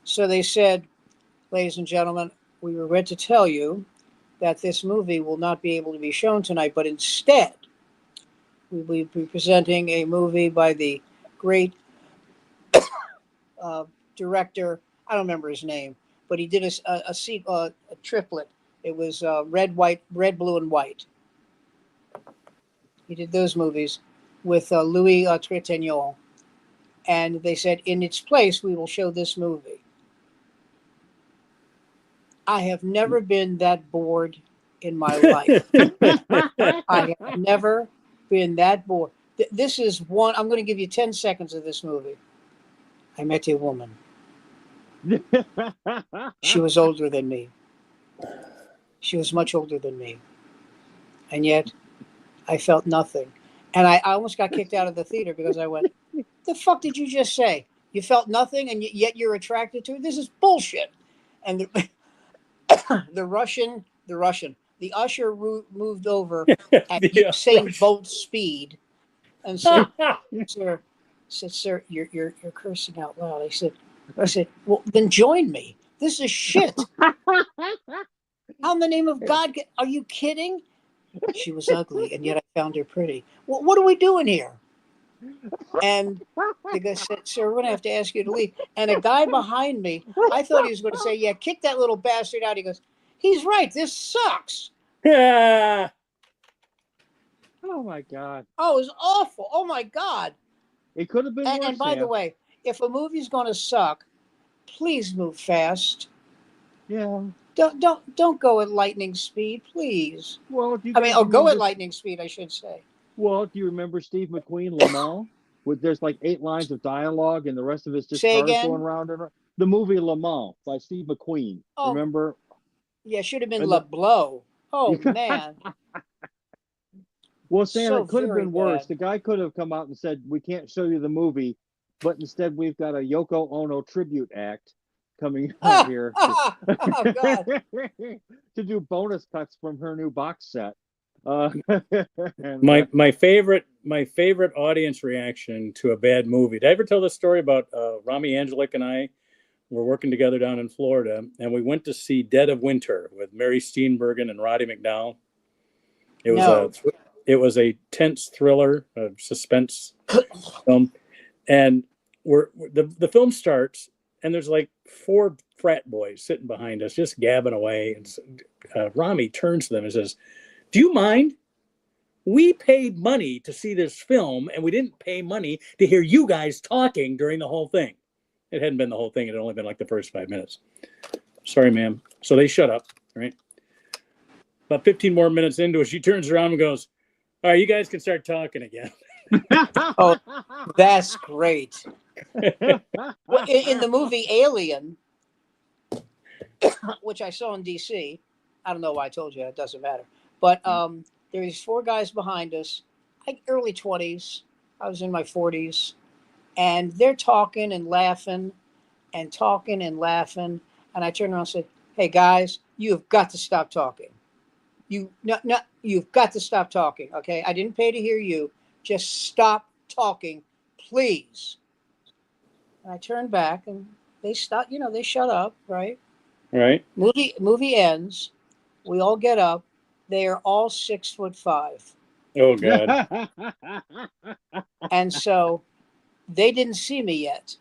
So they said, ladies and gentlemen, we regret to tell you that this movie will not be able to be shown tonight, but instead we will be presenting a movie by the great director. I don't remember his name, but he did a triplet. It was red, blue, and white. He did those movies with Louis Trintignant. And they said, in its place, we will show this movie. I have never been that bored in my life. I have never been that bored. This is one, I'm going to give you 10 seconds of this movie. I met a woman. She was older than me. She was much older than me. And yet, I felt nothing. And I almost got kicked out of the theater because I went, the fuck did you just say? You felt nothing and yet you're attracted to it? This is bullshit. And the usher moved over at Usain Bolt speed and said, sir, you're cursing out loud. I said, well, then join me. This is shit. How in the name of God, are you kidding? She was ugly, and yet I found her pretty. Well, what are we doing here? And the guy said, sir, we're going to have to ask you to leave. And a guy behind me, I thought he was going to say, yeah, kick that little bastard out. He goes, he's right. This sucks. Yeah. Oh, my God. Oh, it was awful. Oh, my God. It could have been worse. And by the way, if a movie's going to suck, please move fast. Yeah. Don't go at lightning speed, please. Well, go at lightning speed, I should say. Well, do you remember Steve McQueen, Le Mans? There's like 8 lines of dialogue, and the rest of it's just cars going round and round. The movie Le Mans by Steve McQueen. Oh, remember? Yeah, should have been Le Blow. Oh man. Well, Sam, it could have been worse. The guy could have come out and said, "We can't show you the movie, but instead we've got a Yoko Ono tribute act coming out here God. to do bonus cuts from her new box set." My favorite audience reaction to a bad movie. Did I ever tell this story about Rami Angelic and I were working together down in Florida, and we went to see Dead of Winter with Mary Steenburgen and Roddy McDowell. It was a tense thriller, a suspense film, and the film starts, and there's like 4 frat boys sitting behind us, just gabbing away, and Rami turns to them and says, "Do you mind? We paid money to see this film, and we didn't pay money to hear you guys talking during the whole thing." It hadn't been the whole thing. It had only been like the first 5 minutes. "Sorry, ma'am." So they shut up, right? About 15 more minutes into it, she turns around and goes, "All right, you guys can start talking again." Oh, that's great. Well, in the movie Alien, which I saw in DC, I don't know why I told you that, it doesn't matter. But there's 4 guys behind us, like early 20s. I was in my 40s. And they're talking and laughing. and talking and laughing. And I turned around and said, "Hey guys, you have got to stop talking. You've got to stop talking. Okay, I didn't pay to hear you. Just stop talking, please." And I turned back, and they stopped. They shut up. Right. Right. Movie ends. We all get up. They are all 6'5". Oh God. And so they didn't see me yet.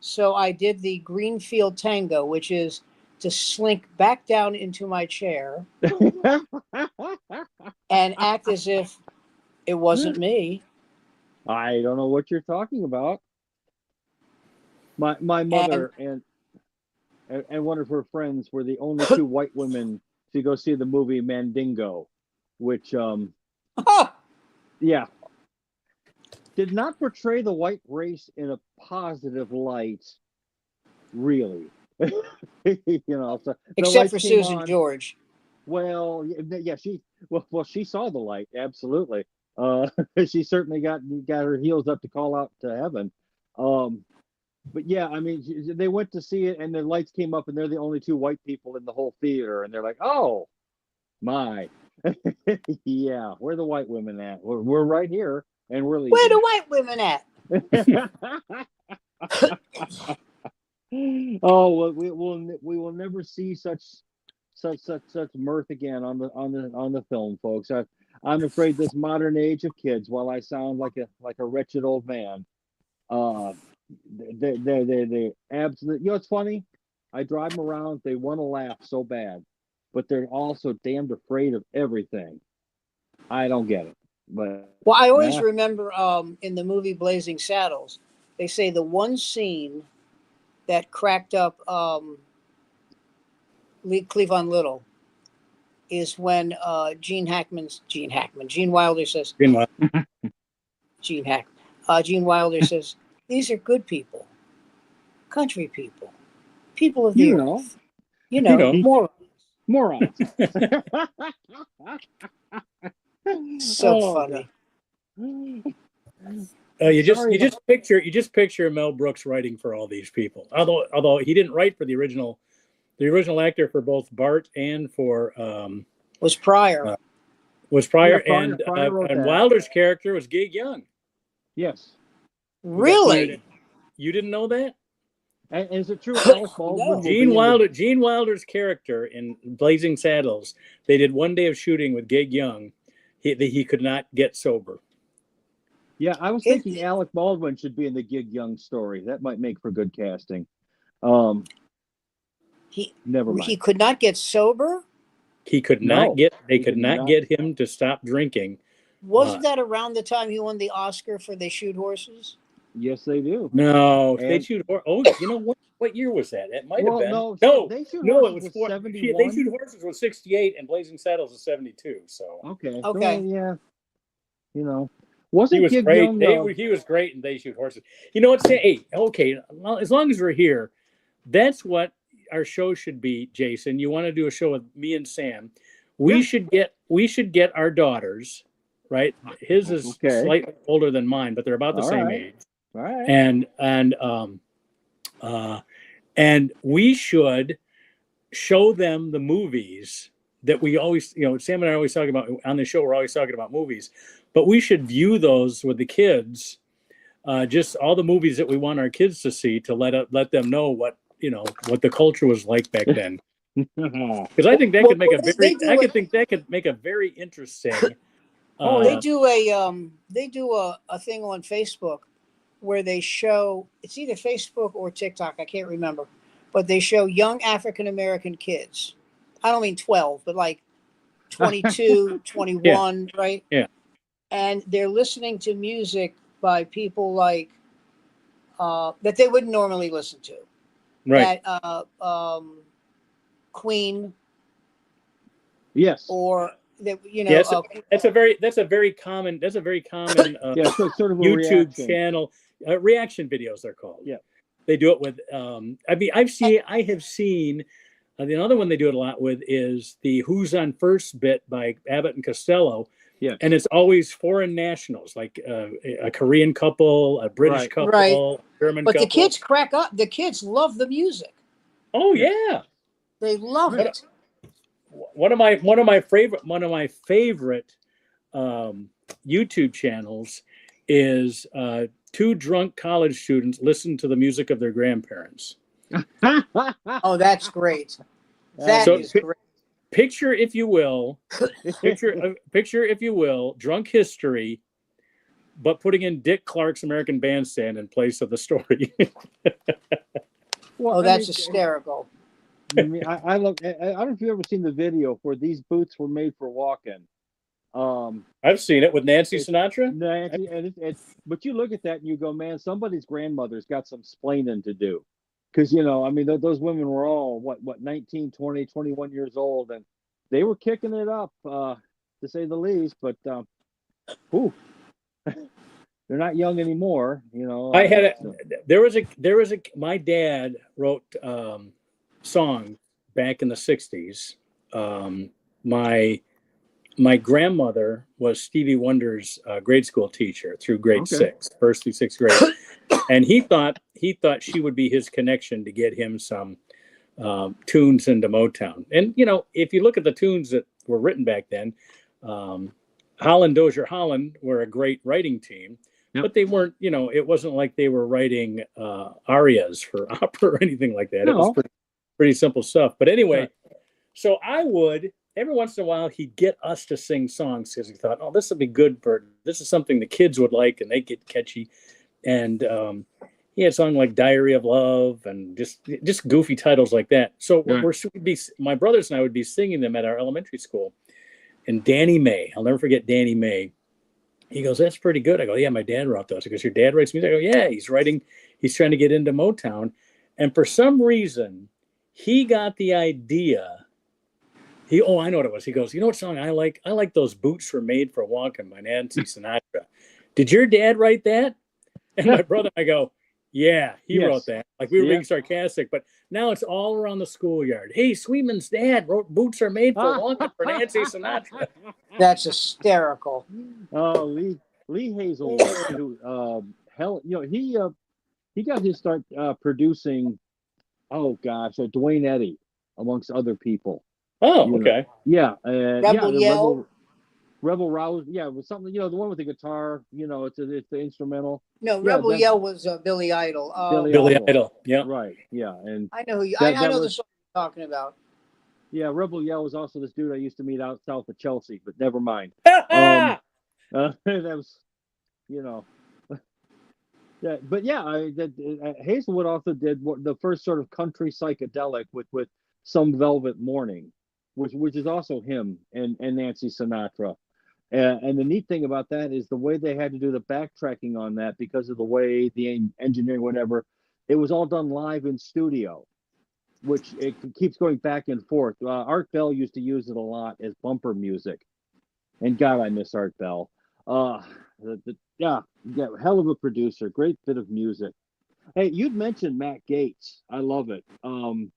So I did the Greenfield Tango, which is to slink back down into my chair and act as if it wasn't me. I don't know what you're talking about. My mother and one of her friends were the only two white women to go see the movie Mandingo, which yeah, did not portray the white race in a positive light, really. So except for Susan George. Well, yeah, she saw the light, absolutely. She certainly got her heels up to call out to heaven. But yeah, I mean, they went to see it, and the lights came up, and they're the only two white people in the whole theater, and they're like, "Oh, my, yeah, where are the white women at? We're right here, and we're leaving." Where the white women at? Oh, well, we will never see such mirth again on the film, folks. I'm afraid this modern age of kids, while I sound like a wretched old man, they absolutely. It's funny. I drive them around. They want to laugh so bad, but they're also damned afraid of everything. I don't get it. But well, I always remember in the movie Blazing Saddles, they say the one scene that cracked up Cleavon Little is when Gene Wilder says, Gene Wilder says, "These are good people, country people, people of the earth, morons." So funny. You just picture Mel Brooks writing for all these people. Although he didn't write for the original actor for both Bart and for was Pryor. And Wilder's character was Gig Young. Yes. Really? You didn't know that? And is it true? Alec Baldwin. Gene Wilder's character in Blazing Saddles. They did one day of shooting with Gig Young. He could not get sober. Yeah, I was thinking Alec Baldwin should be in the Gig Young story. That might make for good casting. Never mind. He could not get sober. He could not get. They could not get him to stop drinking. Wasn't that around the time he won the Oscar for They Shoot Horses? Yes, they do. No, They Shoot Horses. Oh, you know what? What year was that? It might have been. No, it was 71. They Shoot Horses was 68, and Blazing Saddles was 72. So okay, well, yeah, wasn't he was Gig great? Young, he was great in They Shoot Horses. You know what? Hey, okay. Well, as long as we're here, that's what our show should be, Jason. You want to do a show with me and Sam? We should get our daughters. Right, his is slightly older than mine, but they're about the same age. All right. And we should show them the movies that we always, Sam and I are always talking about on the show. We're always talking about movies, but we should view those with the kids. Just all the movies that we want our kids to see, to let them know what the culture was like back then. Because I think that could make that could make a very interesting. They do a thing on Facebook where they show, it's either Facebook or TikTok, I can't remember, but they show young African American kids. I don't mean 12, but like 22, 21, right? Yeah. And they're listening to music by people like that they wouldn't normally listen to. Right. That Queen. Yes. Or that's a very common sort of a YouTube channel. Reaction videos, they're called. Yeah, they do it with. I have seen. The other one they do it a lot with is the "Who's on First" bit by Abbott and Costello. Yeah, and it's always foreign nationals, like a Korean couple, a British couple, German but the couple. kids crack up. The kids love the music. Oh yeah. They love it. One of my favorite YouTube channels is two drunk college students listen to the music of their grandparents. Oh, that's great. That So, is great. Picture, if you will, drunk history, but putting in Dick Clark's American Bandstand in place of the story. Well, Oh, that's hysterical. I mean, I love. I don't know if you've ever seen the video where these boots were made for walking. I've seen it with Nancy Sinatra. Nancy, but you look at that and you go, man, somebody's grandmother's got some splaining to do. Because, I mean, those women were all, what, 19, 20, 21 years old, and they were kicking it up, to say the least. But, they're not young anymore, I had my dad wrote song back in the 60s. My grandmother was Stevie Wonder's grade school teacher through grade 6, first through sixth grade, and he thought she would be his connection to get him some tunes into Motown. And if you look at the tunes that were written back then, Holland Dozier Holland were a great writing team, but they weren't. It wasn't like they were writing arias for opera or anything like that. No. It was pretty simple stuff. But anyway, so I would. Every once in a while, he'd get us to sing songs because he thought, oh, this would be good this is something the kids would like and they get catchy. And he had a song like Diary of Love and just goofy titles like that. So my brothers and I would be singing them at our elementary school. And Danny May, I'll never forget Danny May. He goes, that's pretty good. I go, yeah, my dad wrote those. He goes, your dad writes music? I go, yeah, he's trying to get into Motown. And for some reason, he got the idea. I know what it was. He goes, you know what song I like? I like Those Boots Were Made for Walking by Nancy Sinatra. Did your dad write that? And my brother and I go, yeah, he wrote that. Like we were being sarcastic, but now it's all around the schoolyard. Hey, Sweetman's dad wrote Boots Are Made for Walking for Nancy Sinatra. That's hysterical. Oh, Lee Hazel, he got his start producing, Dwayne Eddy, amongst other people. Oh, okay. Yeah. Rebel Yell. Rebel Rouse. Yeah, it was something, the one with the guitar, it's the instrumental. No, Rebel Yell was Billy Idol. Billy Idol. Yeah. Right. Yeah. And I know I know the song you're talking about. Yeah, Rebel Yell was also this dude I used to meet out south of Chelsea, but never mind. That was, Yeah, but Hazelwood also did the first sort of country psychedelic with Some Velvet Morning, which is also him and Nancy Sinatra. And the neat thing about that is the way they had to do the backtracking on that because of the way the engineering, whatever, it was all done live in studio, which it keeps going back and forth. Art Bell used to use it a lot as bumper music. And God, I miss Art Bell. Hell of a producer, great bit of music. Hey, you'd mentioned Matt Gaetz. I love it. When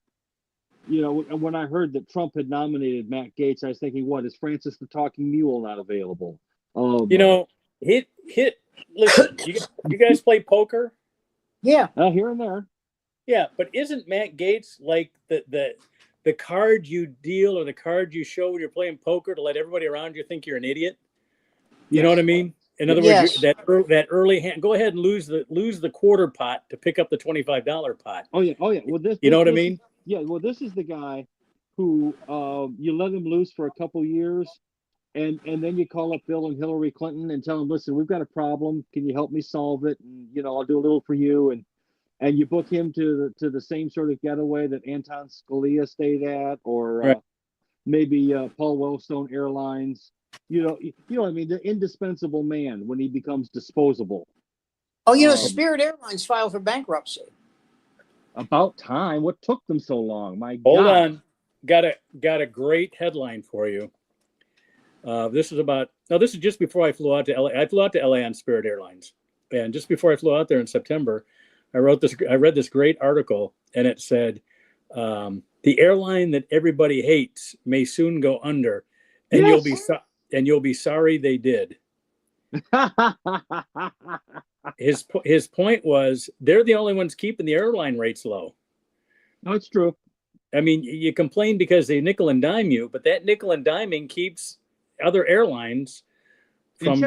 I heard that Trump had nominated Matt Gaetz, I was thinking, what, is Francis the Talking Mule not available? Listen, you guys play poker? Yeah. Here and there. Yeah, but isn't Matt Gaetz like the card you deal or the card you show when you're playing poker to let everybody around you think you're an idiot? You know what I mean? In other words, that early hand. Go ahead and lose the quarter pot to pick up the $25 pot. Oh yeah. Well, you know what I mean? Yeah. Well, this is the guy who you let him loose for a couple years, and then you call up Bill and Hillary Clinton and tell them, listen, we've got a problem. Can you help me solve it? And I'll do a little for you. And you book him to the same sort of getaway that Anton Scalia stayed at, or maybe Paul Wellstone Airlines. You know what I mean? The indispensable man when he becomes disposable. Oh, Spirit Airlines filed for bankruptcy. About time. What took them so long? My God. Hold on. Got a great headline for you. This is just before I flew out to LA. I flew out to LA on Spirit Airlines. And just before I flew out there in September, I read this great article, and it said, the airline that everybody hates may soon go under, and you'll be sorry they did. his point was they're the only ones keeping the airline rates low. No, it's true. I mean, you complain because they nickel and dime you, but that nickel and diming keeps other airlines from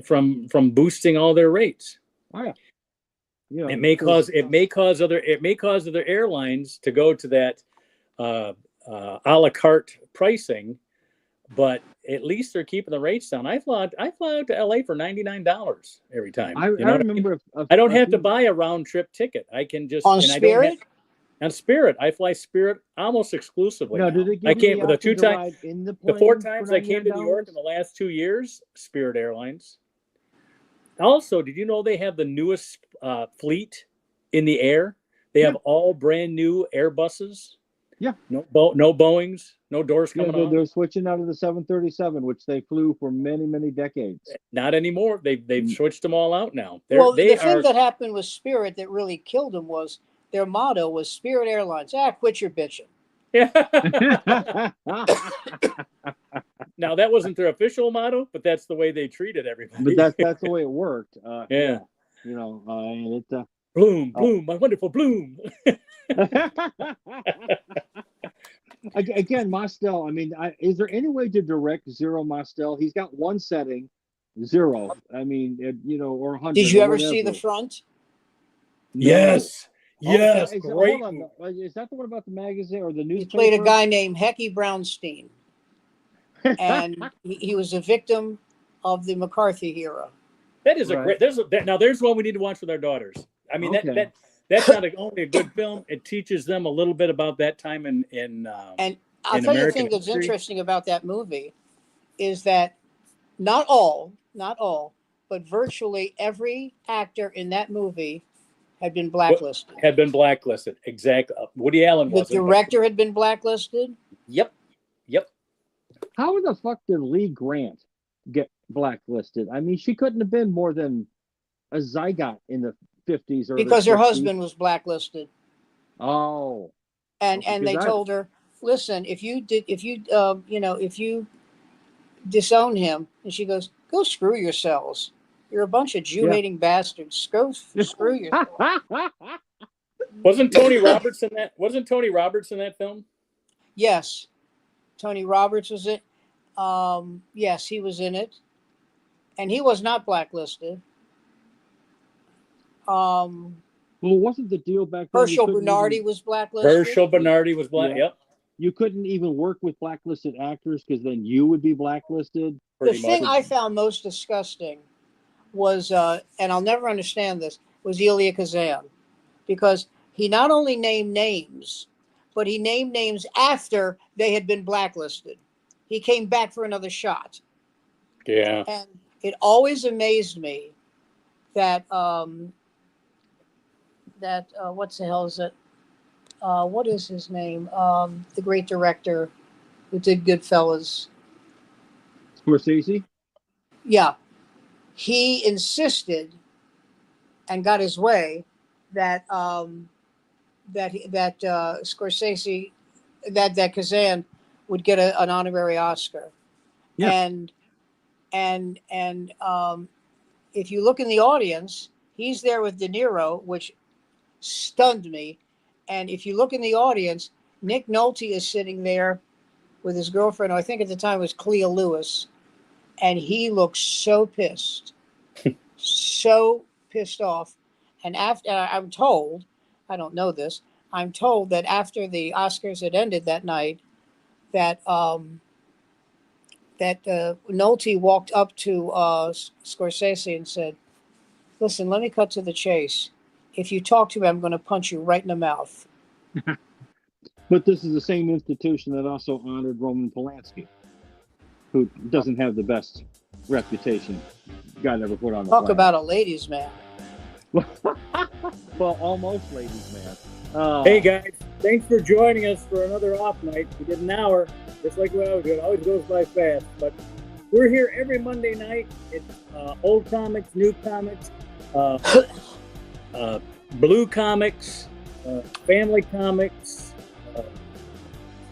from boosting all their rates. Oh yeah. It may cause other airlines to go to that a la carte pricing, but at least they're keeping the rates down. I fly out to LA for $99 every time. I remember. I don't have to buy a round trip ticket. I can just on Spirit. On Spirit, I fly Spirit almost exclusively. No, did they give you the option to ride in the plane? The 4 times I came to New York in the last 2 years, Spirit Airlines. Also, did you know they have the newest fleet in the air? They have all brand new Airbuses. Yeah. No Boeings, no doors coming off. They're switching out of the 737, which they flew for many, many decades. Not anymore. They've switched them all out now. The thing that happened with Spirit that really killed them was their motto was Spirit Airlines. Quit your bitching. Yeah. Now that wasn't their official motto, but that's the way they treated everybody. But that's the way it worked. Yeah. And it. Bloom, my wonderful Bloom. Again, Mostel. I mean, is there any way to direct Zero Mostel? He's got one setting, 0. I mean, or 100. Did you ever see the front? Yes. Yes. Hold on. Is that the one about the magazine or the newspaper? He played a guy named Hecky Brownstein, and he was a victim of the McCarthy era. That is great. There's one we need to watch with our daughters. I mean, that's not only a good film; it teaches them a little bit about that time in and I'll tell you the thing that's interesting about that movie is that not all, but virtually every actor in that movie had been blacklisted. Exactly. Woody Allen was. The director had been blacklisted. Yep. How the fuck did Lee Grant get blacklisted? I mean, she couldn't have been more than a zygote in the 50s or because her husband was blacklisted. Oh. And they told her, listen, if you disown him, and she goes, go screw yourselves. You're a bunch of Jew-hating bastards. Go screw yourself. Wasn't Tony Roberts in that? Wasn't Tony Roberts in that film? Yes, Tony Roberts was it. Yes, he was in it, and he was not blacklisted. Well, wasn't the deal back then? Herschel Bernardi was blacklisted. Yep. You couldn't even work with blacklisted actors because then you would be blacklisted. The thing I found most disgusting was, and I'll never understand this, was Elia Kazan, because he not only named names, but he named names after they had been blacklisted. He came back for another shot. Yeah. And it always amazed me that what the hell is it? What is his name? The great director who did Goodfellas. Scorsese? Yeah. He insisted and got his way that Scorsese, that Kazan would get an honorary Oscar. Yeah. And if you look in the audience, he's there with De Niro, which stunned me. And if you look in the audience, Nick Nolte is sitting there with his girlfriend, who I think at the time was Clea Lewis, and he looks so pissed, so pissed off. And after, I'm told, I don't know this, I'm told that after the Oscars had ended that night, that Nolte walked up to Scorsese and said, listen, let me cut to the chase. If you talk to me, I'm going to punch you right in the mouth. But this is the same institution that also honored Roman Polanski, who doesn't have the best reputation God ever put on the Talk planet. about a ladies' man. Well, almost ladies' man. Hey guys, thanks for joining us for another off night. We did an hour, just like we always do. It always goes by fast, but we're here every Monday night. It's old comics, new comics, blue comics, family comics,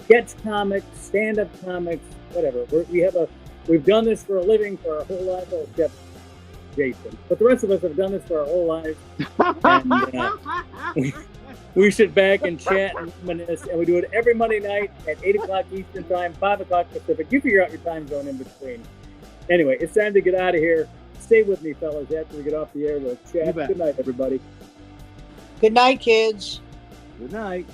sketch comics, stand-up comics, whatever. We've done this for a living for our whole life, except Jason. But the rest of us have done this for our whole lives. And we sit back and chat and reminisce, and we do it every Monday night at 8 o'clock Eastern Time, 5 o'clock Pacific. You figure out your time zone in between. Anyway, it's time to get out of here. Stay with me, fellas. After we get off the air, we'll chat. Good night, everybody. Good night, kids. Good night.